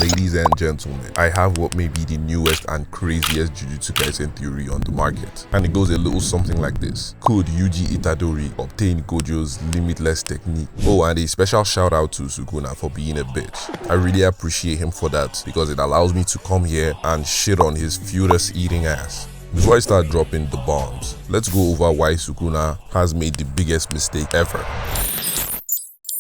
Ladies and gentlemen, I have what may be the newest and craziest Jujutsu Kaisen theory on the market, and it goes a little something like this. Could Yuji Itadori obtain Gojo's limitless technique? Oh, and a special shout out to Sukuna for being a bitch. I really appreciate him for that because it allows me to come here and shit on his furious eating ass. Before I start dropping the bombs, let's go over why Sukuna has made the biggest mistake ever.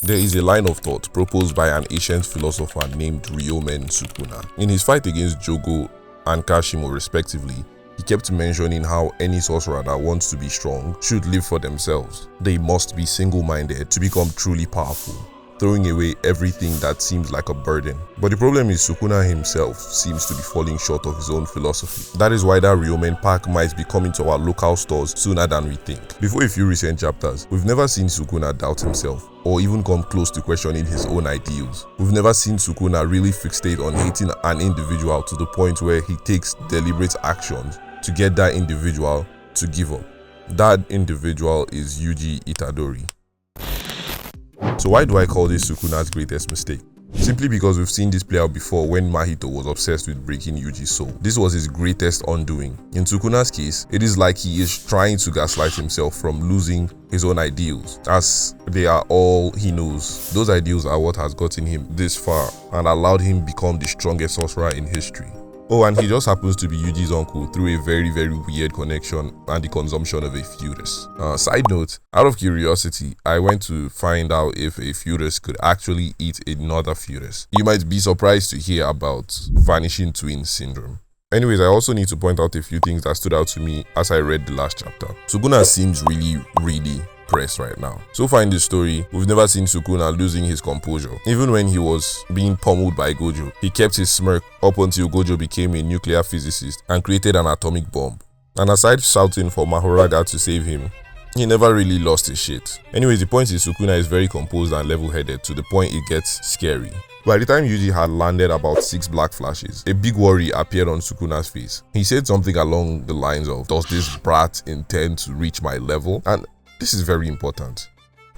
There is a line of thought proposed by an ancient philosopher named Ryoumen Sukuna. In his fight against Jogo and Kashimo respectively, he kept mentioning how any sorcerer that wants to be strong should live for themselves. They must be single-minded to become truly powerful, throwing away everything that seems like a burden. But the problem is Sukuna himself seems to be falling short of his own philosophy. That is why that Ryoumen pack might be coming to our local stores sooner than we think. Before a few recent chapters, we've never seen Sukuna doubt himself or even come close to questioning his own ideals. We've never seen Sukuna really fixate on hating an individual to the point where he takes deliberate actions to get that individual to give up. That individual is Yuji Itadori. So why do I call this Sukuna's greatest mistake? Simply because we've seen this play out before when Mahito was obsessed with breaking Yuji's soul. This was his greatest undoing. In Sukuna's case, it is like he is trying to gaslight himself from losing his own ideals, as they are all he knows. Those ideals are what has gotten him this far and allowed him become the strongest sorcerer in history. Oh, and he just happens to be Yuji's uncle through a very weird connection and the consumption of a fetus. Side note, out of curiosity, I went to find out if a fetus could actually eat another fetus. You might be surprised to hear about vanishing twin syndrome. Anyways, I also need to point out a few things that stood out to me as I read the last chapter. Sukuna seems really pressed right now. So far in this story, we've never seen Sukuna losing his composure. Even when he was being pummeled by Gojo, he kept his smirk up until Gojo became a nuclear physicist and created an atomic bomb. And aside shouting for Mahoraga to save him, he never really lost his shit. Anyways, the point is Sukuna is very composed and level-headed to the point it gets scary. By the time Yuji had landed about 6 black flashes, a big worry appeared on Sukuna's face. He said something along the lines of, "Does this brat intend to reach my level?" And this is very important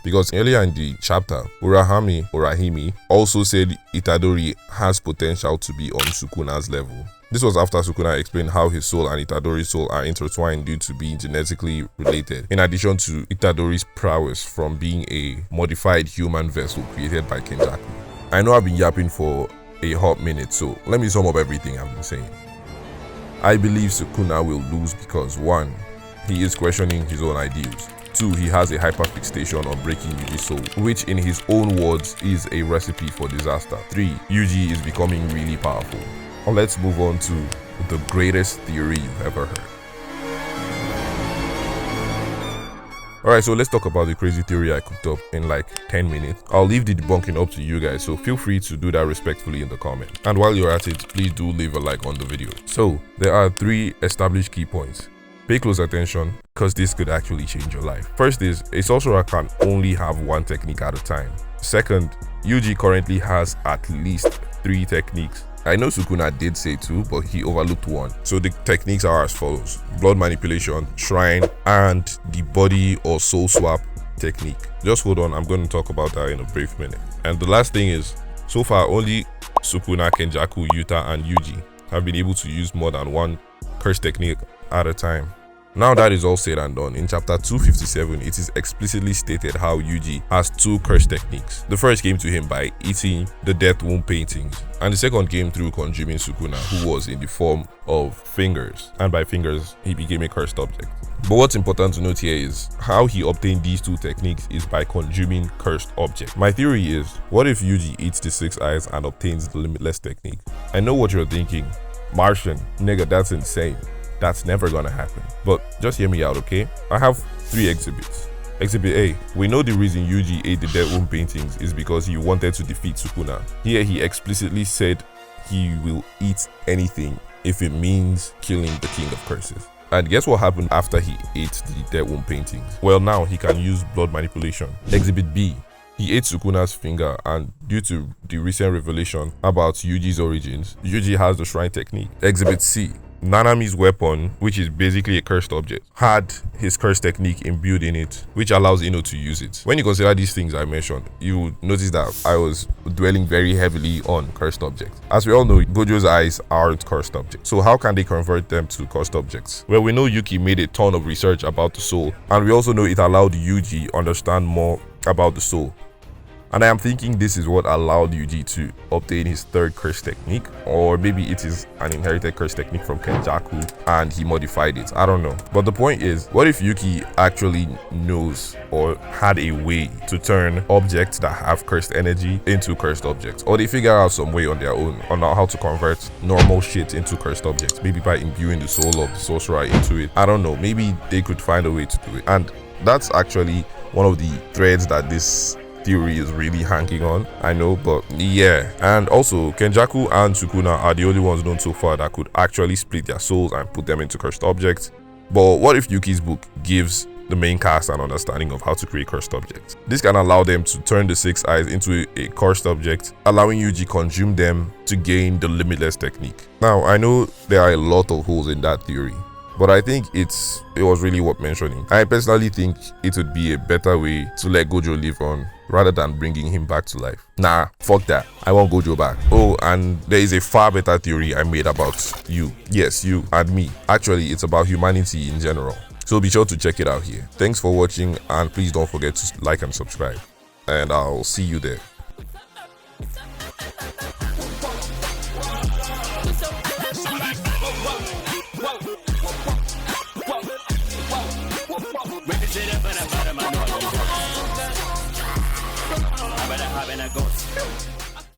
because earlier in the chapter, Urahimi also said Itadori has potential to be on Sukuna's level. This was after Sukuna explained how his soul and Itadori's soul are intertwined due to being genetically related, in addition to Itadori's prowess from being a modified human vessel created by Kenjaku. I know I've been yapping for a hot minute, so let me sum up everything I've been saying. I believe Sukuna will lose because 1. He is questioning his own ideals. 2. He has a hyperfixation on breaking Yuji's soul, which in his own words is a recipe for disaster. 3. Yuji is becoming really powerful. Now let's move on to the greatest theory you've ever heard. Alright, so let's talk about the crazy theory I cooked up in like 10 minutes. I'll leave the debunking up to you guys, so feel free to do that respectfully in the comments. And while you're at it, please do leave a like on the video. So, there are 3 established key points. Pay close attention, because this could actually change your life. First is, a sorcerer can only have 1 technique at a time. Second, Yuji currently has at least 3 techniques. I know Sukuna did say 2, but he overlooked 1. So the techniques are as follows: blood manipulation, shrine, and the body or soul swap technique. Just hold on, I'm going to talk about that in a brief minute. And the last thing is, so far only Sukuna, Kenjaku, Yuta, and Yuji have been able to use more than 1 curse technique at a time. Now that is all said and done, in chapter 257, it is explicitly stated how Yuji has 2 curse techniques. The first came to him by eating the death womb paintings, and the second came through consuming Sukuna, who was in the form of fingers, and by fingers, he became a cursed object. But what's important to note here is how he obtained these 2 techniques is by consuming cursed objects. My theory is, what if Yuji eats the 6 eyes and obtains the limitless technique? I know what you're thinking, Martian, nigga, that's insane. That's never gonna happen. But just hear me out, okay? I have 3 exhibits. Exhibit A. We know the reason Yuji ate the dead womb paintings is because he wanted to defeat Sukuna. Here he explicitly said he will eat anything if it means killing the king of curses. And guess what happened after he ate the dead womb paintings? Well, now he can use blood manipulation. Exhibit B. He ate Sukuna's finger, and due to the recent revelation about Yuji's origins, Yuji has the shrine technique. Exhibit C. Nanami's weapon, which is basically a cursed object, had his curse technique imbued in it, which allows Ino to use it. When you consider these things I mentioned, you notice that I was dwelling very heavily on cursed objects. As we all know, Gojo's eyes aren't cursed objects. So how can they convert them to cursed objects? Well, we know Yuki made a ton of research about the soul, and we also know it allowed Yuji understand more about the soul. And I am thinking this is what allowed Yuji to obtain his third curse technique, or maybe it is an inherited curse technique from Kenjaku and he modified it. I don't know. But the point is, what if Yuki actually knows or had a way to turn objects that have cursed energy into cursed objects, or they figure out some way on their own on how to convert normal shit into cursed objects, maybe by imbuing the soul of the sorcerer into it. I don't know. Maybe they could find a way to do it. And that's actually one of the threads that this theory is really hanging on, I know, but yeah. And also, Kenjaku and Sukuna are the only ones known so far that could actually split their souls and put them into cursed objects. But what if Yuki's book gives the main cast an understanding of how to create cursed objects? This can allow them to turn the 6 eyes into a cursed object, allowing Yuji consume them to gain the limitless technique. Now, I know there are a lot of holes in that theory, but I think it was really worth mentioning. I personally think it would be a better way to let Gojo live on rather than bringing him back to life. Nah, fuck that. I want Gojo back. Oh, and there is a far better theory I made about you. Yes, you and me. Actually, it's about humanity in general. So be sure to check it out here. Thanks for watching, and please don't forget to like and subscribe. And I'll see you there.